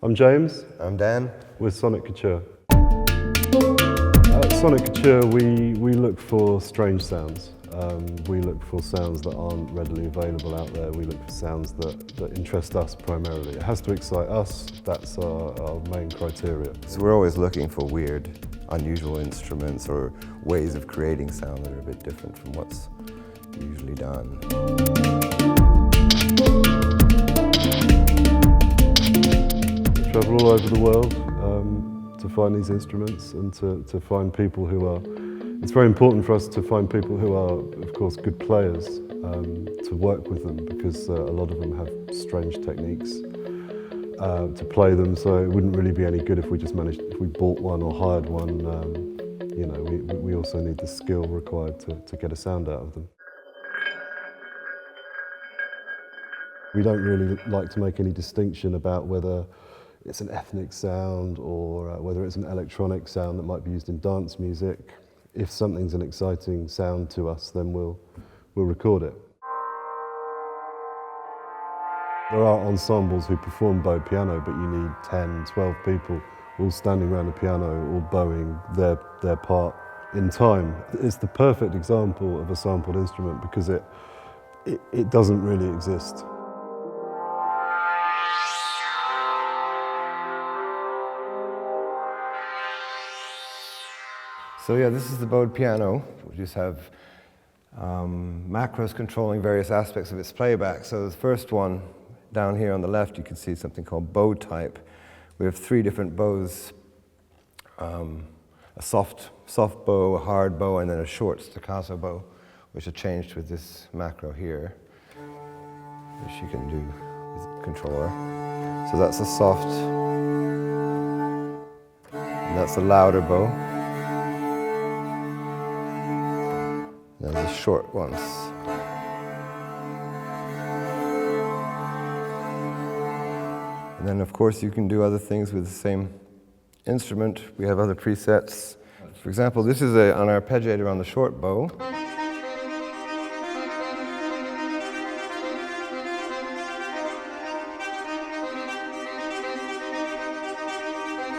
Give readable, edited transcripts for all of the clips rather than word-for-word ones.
I'm James. I'm Dan. We're Sonic Couture. At Sonic Couture, we look for strange sounds. We look for sounds that aren't readily available out there. We look for sounds that interest us primarily. It has to excite us. That's our main criteria. So we're always looking for weird, unusual instruments or ways of creating sound that are a bit different from what's usually done. We travel all over the world to find these instruments and to find people who are. It's very important for us to find people who are, of course, good players to work with them, because a lot of them have strange techniques to play them. So it wouldn't really be any good if we just if we bought one or hired one. You know, we also need the skill required to get a sound out of them. We don't really like to make any distinction about whether it's an ethnic sound or whether it's an electronic sound that might be used in dance music. If something's an exciting sound to us, then we'll record it. There are ensembles who perform bow piano, but you need 10, 12 people all standing around the piano, all bowing their part in time. It's the perfect example of a sampled instrument because it doesn't really exist. So yeah, this is the bowed piano. We just have macros controlling various aspects of its playback. So the first one, down here on the left, you can see something called bow type. We have 3 different bows, a soft bow, a hard bow, and then a short staccato bow, which are changed with this macro here, which you can do with the controller. So that's a soft, and that's a louder bow. And the short ones. And then of course you can do other things with the same instrument. We have other presets. For example, this is an arpeggiator on the short bow.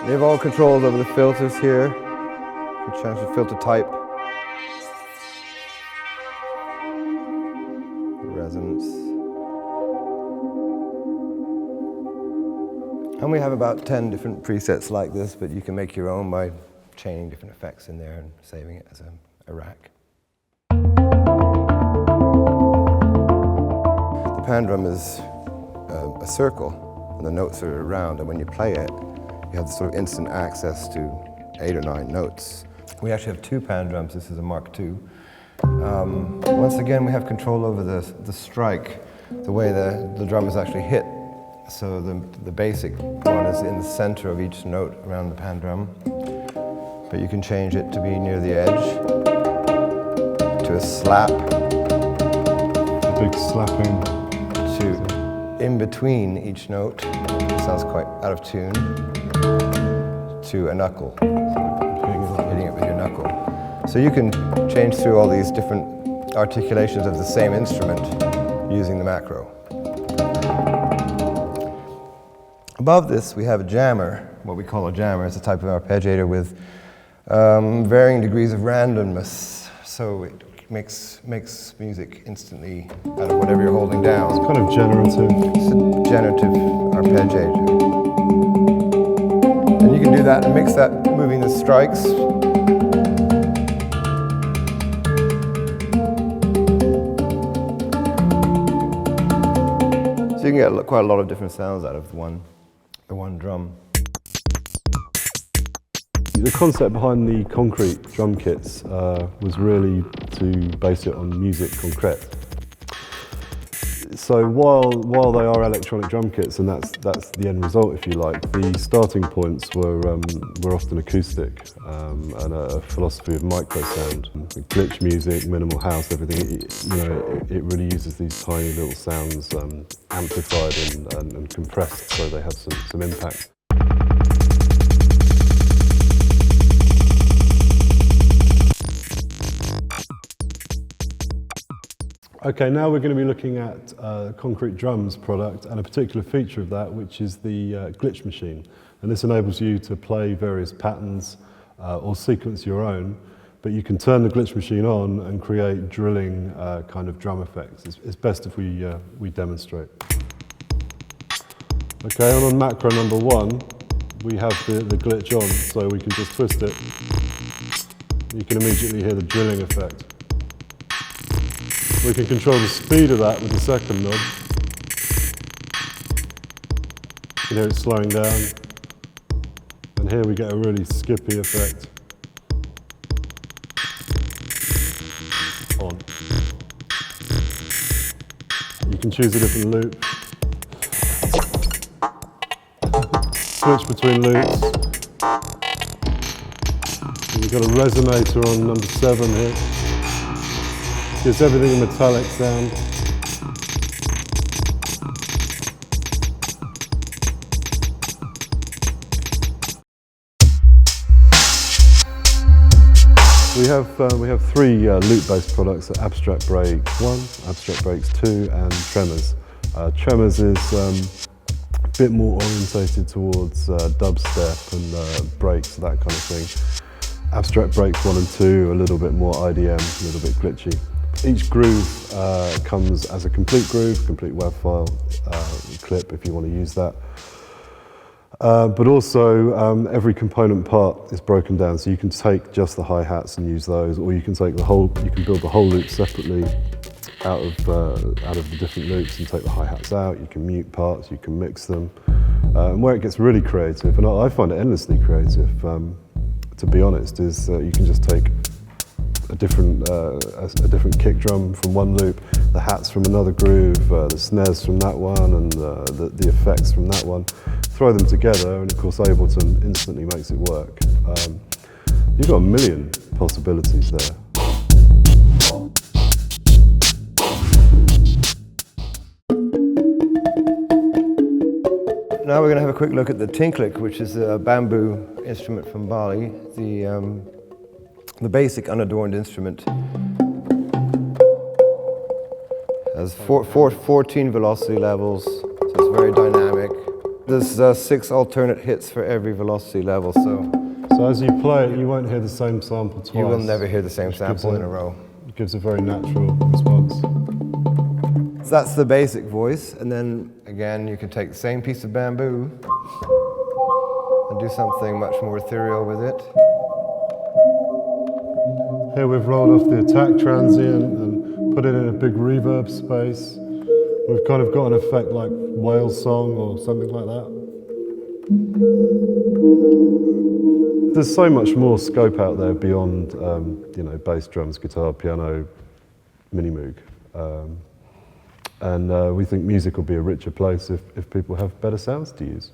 We have all controls over the filters here. You can change the filter type. Resonance. And we have about 10 different presets like this, but you can make your own by chaining different effects in there and saving it as a rack. The pan drum is a circle, and the notes are round, and when you play it, you have sort of instant access to 8 or 9 notes. We actually have 2 pan drums. This is a Mark II. Once again, we have control over the strike, the way the drum is actually hit. So the basic one is in the center of each note around the pan drum, but you can change it to be near the edge, to a slap, A big slapping. to in between each note, sounds quite out of tune, to a knuckle, hitting it with your knuckle. So you can change through all these different articulations of the same instrument using the macro. Above this, we have a jammer. What we call a jammer is a type of arpeggiator with varying degrees of randomness. So it makes music instantly out of whatever you're holding down. It's kind of generative. It's a generative arpeggiator. And you can do that and mix that moving the strikes. So you can get quite a lot of different sounds out of the one drum. The concept behind the concrete drum kits was really to base it on musique concrète. So while they are electronic drum kits, and that's the end result, if you like, the starting points were often acoustic and a philosophy of micro sound, glitch music, minimal house, everything. It really uses these tiny little sounds amplified and compressed, so they have some impact. Okay, now we're going to be looking at Concrete Drums product and a particular feature of that, which is the glitch machine. And this enables you to play various patterns or sequence your own, but you can turn the glitch machine on and create drilling kind of drum effects. It's best if we demonstrate. Okay, on macro number 1, we have the glitch on, so we can just twist it. You can immediately hear the drilling effect. We can control the speed of that with the second knob. You can hear it slowing down. And here we get a really skippy effect. On. You can choose a different loop. Switch between loops. And we've got a resonator on number 7 here. Gives everything a metallic sound. We have 3 loop-based products: Abstract Breaks 1, Abstract Breaks 2, and Tremors. Tremors is a bit more orientated towards dubstep and breaks, that kind of thing. Abstract Breaks 1 and 2 a little bit more IDM, a little bit glitchy. Each groove comes as a complete groove, complete WAV file, clip if you want to use that. But also every component part is broken down, so you can take just the hi-hats and use those, or you can take the whole, you can build the whole loop separately out of the different loops and take the hi-hats out. You can mute parts, you can mix them. And where it gets really creative, and I find it endlessly creative, to be honest, is you can just take a different kick drum from one loop, the hats from another groove, the snares from that one, and the effects from that one. Throw them together, and of course Ableton instantly makes it work. You've got a million possibilities there. Now we're going to have a quick look at the Ting Click, which is a bamboo instrument from Bali. The basic unadorned instrument has 14 velocity levels, so it's very dynamic. There's 6 alternate hits for every velocity level, So as you play it, you won't hear the same sample twice. You will never hear the same sample in a row. It gives a very natural response. So that's the basic voice, and then again you can take the same piece of bamboo and do something much more ethereal with it. Here we've rolled off the attack transient and put it in a big reverb space. We've kind of got an effect like whale song or something like that. There's so much more scope out there beyond bass, drums, guitar, piano, mini-moog. And we think music will be a richer place if people have better sounds to use.